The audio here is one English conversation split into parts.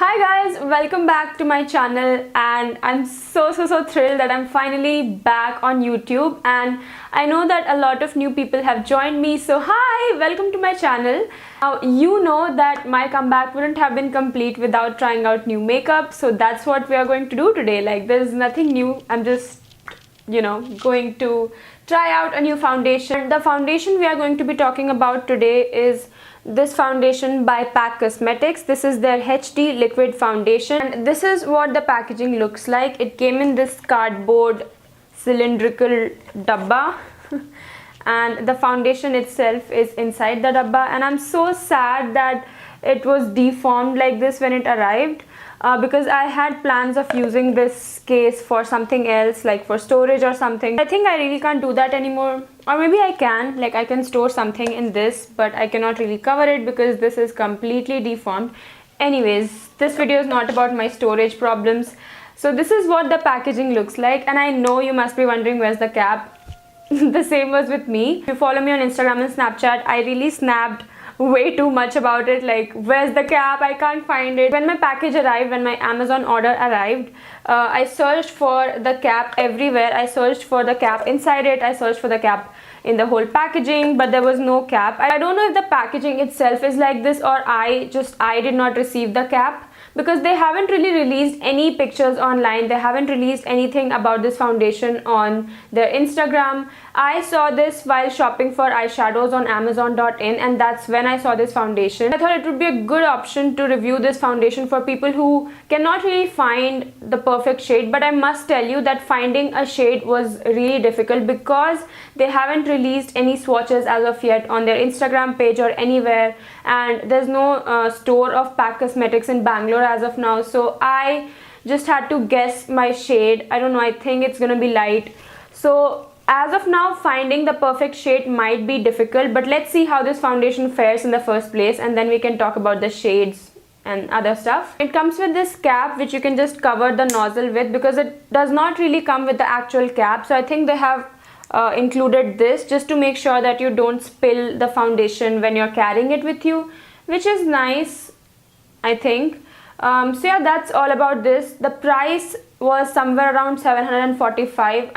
Hi guys, welcome back to my channel, and I'm so thrilled that I'm finally back on YouTube. And I know that a lot of new people have joined me, so hi, welcome to my channel. Now you know that my comeback wouldn't have been complete without trying out new makeup, so that's what we are going to do today. Like, there's nothing new, I'm just going to try out a new foundation. The foundation we are going to be talking about today is this foundation by PAC Cosmetics. This is their HD liquid foundation, and this is what the packaging looks like. It came in this cardboard cylindrical dabba and the foundation itself is inside the dabba, and I'm so sad that it was deformed like this when it arrived. Because I had plans of using this case for something else, like for storage or something. I think I really can't do that anymore, or maybe I can, like I can store something in this, but I cannot really cover it because this is completely deformed. Anyways, this video is not about my storage problems. So this is what the packaging looks like, and I know you must be wondering where's the cap. The same was with me. If you follow me on Instagram and Snapchat, I really snapped way too much about it, like where's the cap, I can't find it. When my package arrived, when my Amazon order arrived, I searched for the cap everywhere. I searched for the cap inside it, I searched for the cap in the whole packaging, but there was no cap. I don't know if the packaging itself is like this, or I did not receive the cap, because they haven't really released any pictures online. They haven't released anything about this foundation on their Instagram. I saw this while shopping for eyeshadows on Amazon.in, and that's when I saw this foundation. I thought it would be a good option to review this foundation for people who cannot really find the perfect shade. But I must tell you that finding a shade was really difficult because they haven't released any swatches as of yet on their Instagram page or anywhere, and there's no store of PAC Cosmetics in Bangalore as of now. So I just had to guess my shade. I don't know, I think it's gonna be light. So as of now, finding the perfect shade might be difficult, but let's see how this foundation fares in the first place, and then we can talk about the shades and other stuff. It comes with this cap which you can just cover the nozzle with, because it does not really come with the actual cap. So I think they have included this just to make sure that you don't spill the foundation when you're carrying it with you, which is nice, I think. So yeah, that's all about this. The price was somewhere around 745.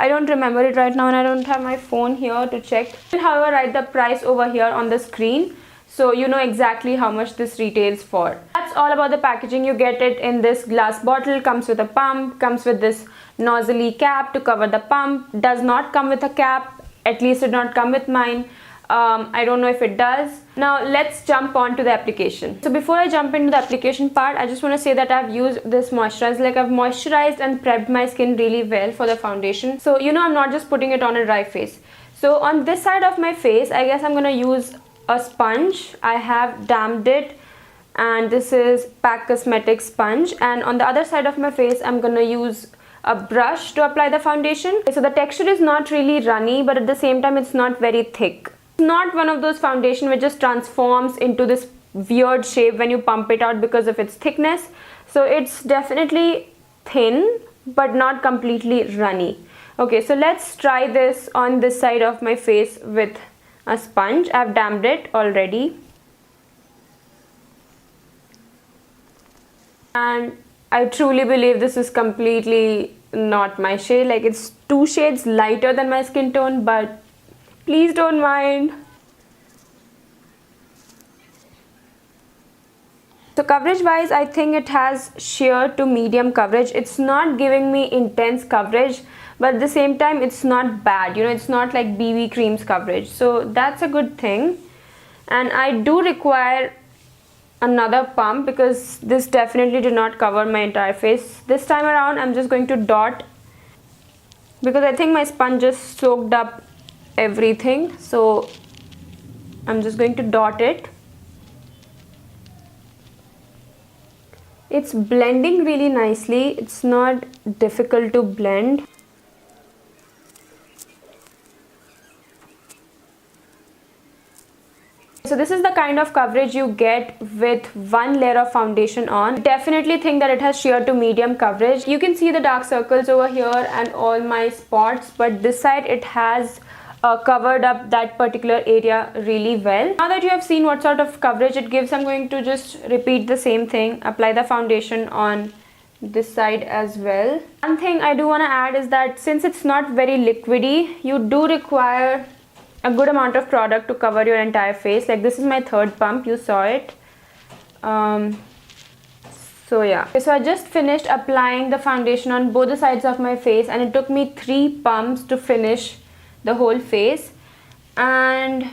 I don't remember it right now, and I don't have my phone here to check. However, write the price over here on the screen, so you know exactly how much this retails for. That's all about the packaging. You get it in this glass bottle, comes with a pump, comes with this nozzly cap to cover the pump. Does not come with a cap, at least it did not come with mine. I don't know if it does. Now let's jump on to the application. So before I jump into the application part, I just want to say that I've used this moisturizer. Like, I've moisturized and prepped my skin really well for the foundation. So I'm not just putting it on a dry face. So on this side of my face, I guess I'm gonna use a sponge. I have damped it, and this is PAC Cosmetics sponge. And on the other side of my face, I'm gonna use a brush to apply the foundation. So the texture is not really runny, but at the same time it's not very thick. It's not one of those foundation which just transforms into this weird shape when you pump it out because of its thickness. So it's definitely thin but not completely runny. Okay, so let's try this on this side of my face with a sponge. I've damped it already, and I truly believe this is completely not my shade. Like, it's 2 shades lighter than my skin tone, but please don't mind. So coverage wise, I think it has sheer to medium coverage. It's not giving me intense coverage, but at the same time it's not bad. It's not like BB creams coverage, so that's a good thing. And I do require another pump because this definitely did not cover my entire face. This time around I'm just going to dot, because I think my sponge just soaked up everything. So I'm just going to dot it. It's blending really nicely. It's not difficult to blend. So this is the kind of coverage you get with one layer of foundation on. Definitely think that it has sheer to medium coverage. You can see the dark circles over here and all my spots, but this side it has covered up that particular area really well. Now that you have seen what sort of coverage it gives, I'm going to just repeat the same thing, apply the foundation on this side as well. One thing I do want to add is that since it's not very liquidy, you do require a good amount of product to cover your entire face. Like this is my third pump, you saw it. So yeah, so I just finished applying the foundation on both the sides of my face, and it took me 3 pumps to finish the whole face. And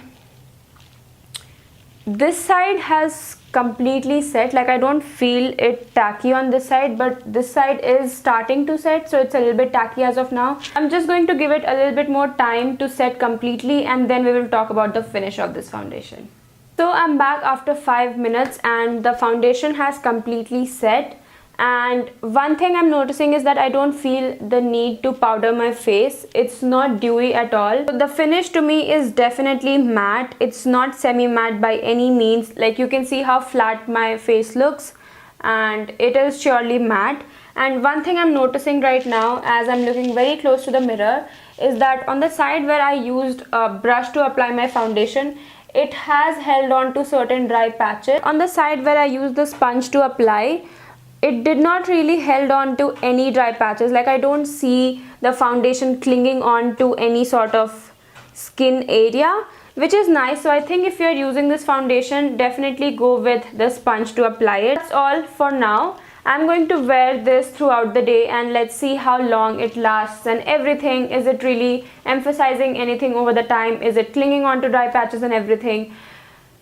this side has completely set. Like I don't feel it tacky on this side, but this side is starting to set, so it's a little bit tacky as of now. I'm just going to give it a little bit more time to set completely, and then we will talk about the finish of this foundation. So I'm back after 5 minutes and the foundation has completely set. And one thing I'm noticing is that I don't feel the need to powder my face. It's not dewy at all. So the finish to me is definitely matte. It's not semi-matte by any means. Like you can see how flat my face looks, and it is surely matte. And one thing I'm noticing right now as I'm looking very close to the mirror is that on the side where I used a brush to apply my foundation, it has held on to certain dry patches. On the side where I used the sponge to apply, it did not really held on to any dry patches. Like I don't see the foundation clinging on to any sort of skin area, which is nice. So I think if you're using this foundation, definitely go with the sponge to apply it. That's all for now. I'm going to wear this throughout the day and let's see how long it lasts and everything. Is it really emphasizing anything over the time? Is it clinging on to dry patches and everything?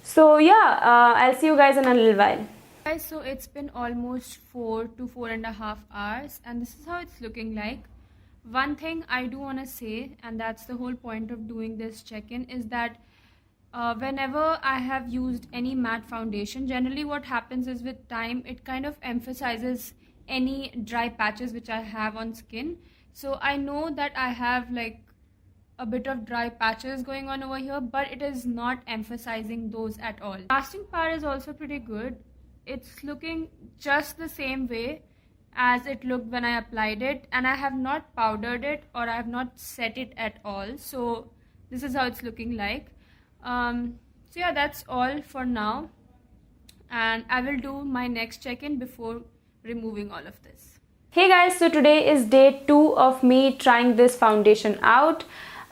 So yeah, I'll see you guys in a little while. Guys, so it's been almost 4 to 4.5 hours and this is how it's looking like. One thing I do want to say, and that's the whole point of doing this check-in, is that whenever I have used any matte foundation, generally what happens is with time it kind of emphasizes any dry patches which I have on skin. So I know that I have like a bit of dry patches going on over here, but it is not emphasizing those at all. Lasting power is also pretty good. It's looking just the same way as it looked when I applied it, and I have not powdered it or I have not set it at all. So this is how it's looking like. So yeah, that's all for now, and I will do my next check-in before removing all of this. Hey guys, so today is day 2 of me trying this foundation out,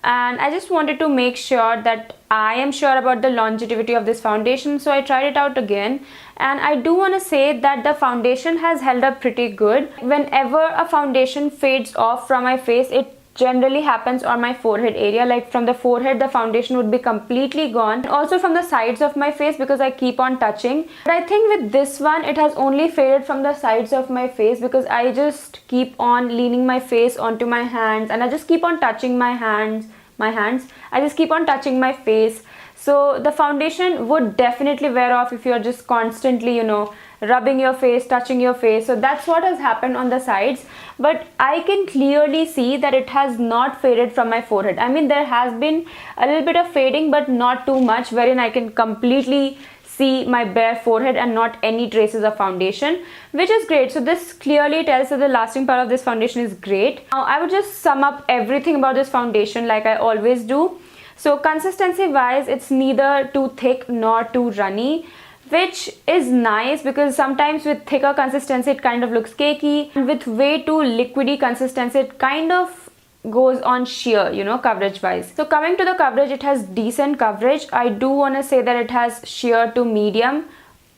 and I just wanted to make sure that I am sure about the longevity of this foundation, so I tried it out again, and I do want to say that the foundation has held up pretty good. Whenever a foundation fades off from my face, it generally happens on my forehead area. Like from the forehead the foundation would be completely gone, and also from the sides of my face because I keep on touching. But I think with this one it has only faded from the sides of my face because I just keep on leaning my face onto my hands and I just keep on touching my hands. I just keep on touching my face. So the foundation would definitely wear off if you're just constantly, you know, rubbing your face, touching your face. So that's what has happened on the sides, but I can clearly see that it has not faded from my forehead. I mean, there has been a little bit of fading, but not too much, wherein I can completely see my bare forehead and not any traces of foundation, which is great. So this clearly tells that the lasting power of this foundation is great. Now I would just sum up everything about this foundation like I always do. So consistency wise, it's neither too thick nor too runny, which is nice because sometimes with thicker consistency it kind of looks cakey, and with way too liquidy consistency it kind of goes on sheer, you know, coverage wise. So coming to the coverage, it has decent coverage. I do want to say that it has sheer to medium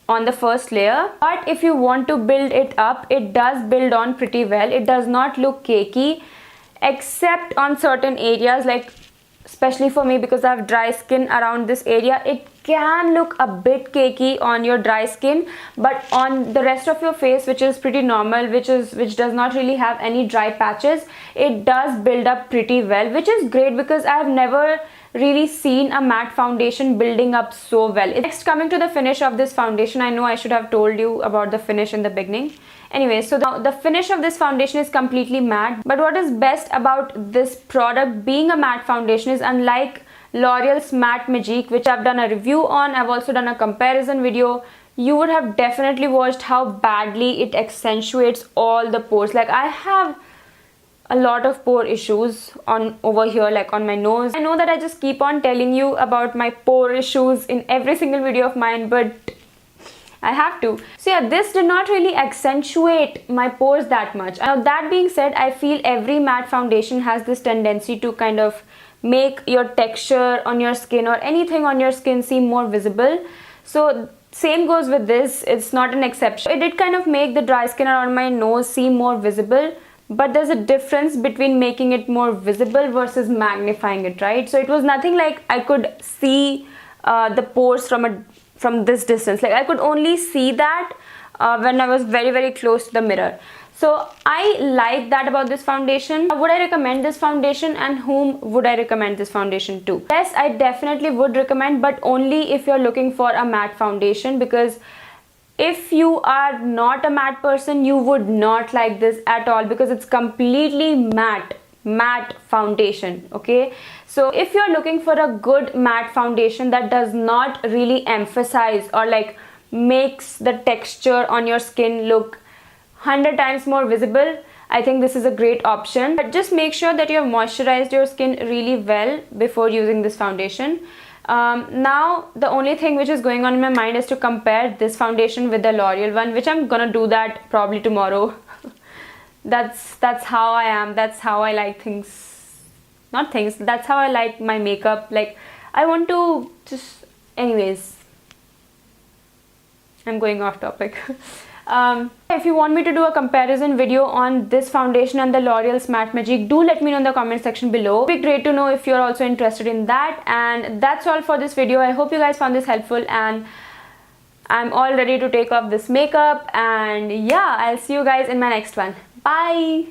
on the first layer, but if you want to build it up, it does build on pretty well. It does not look cakey except on certain areas, like especially for me because I have dry skin around this area, it can look a bit cakey on your dry skin, but on the rest of your face, which is pretty normal, which does not really have any dry patches, it does build up pretty well, which is great because I have never really seen a matte foundation building up so well. Next, coming to the finish of this foundation, I know I should have told you about the finish in the beginning. Anyway, so the finish of this foundation is completely matte, but what is best about this product being a matte foundation is, unlike L'Oreal's Matte Magique, which I've done a review on, I've also done a comparison video, you would have definitely watched how badly it accentuates all the pores. Like I have a lot of pore issues on over here, like on my nose. I know that I just keep on telling you about my pore issues in every single video of mine, but I have to. So yeah, this did not really accentuate my pores that much. Now that being said, I feel every matte foundation has this tendency to kind of make your texture on your skin or anything on your skin seem more visible. So same goes with this, it's not an exception. It did kind of make the dry skin around my nose seem more visible, but there's a difference between making it more visible versus magnifying it, right? So it was nothing like I could see the pores from this distance. Like I could only see that when I was very, very close to the mirror. So I like that about this foundation. Would I recommend this foundation, and whom would I recommend this foundation to? Yes, I definitely would recommend, but only if you're looking for a matte foundation, because if you are not a matte person, you would not like this at all, because it's completely matte foundation. Okay, so if you're looking for a good matte foundation that does not really emphasize or like makes the texture on your skin look 100 times more visible, I think this is a great option. But just make sure that you have moisturized your skin really well before using this foundation. Now the only thing which is going on in my mind is to compare this foundation with the L'Oreal one, which I'm gonna do that probably tomorrow. That's how I am. That's how I like things. Not things, that's how I like my makeup. Like I want to just, anyways, I'm going off topic. If you want me to do a comparison video on this foundation and the L'Oreal's Matte Magic, do let me know in the comment section below. It'd be great to know if you're also interested in that. And that's all for this video. I hope you guys found this helpful, and I'm all ready to take off this makeup. And yeah, I'll see you guys in my next one. Bye.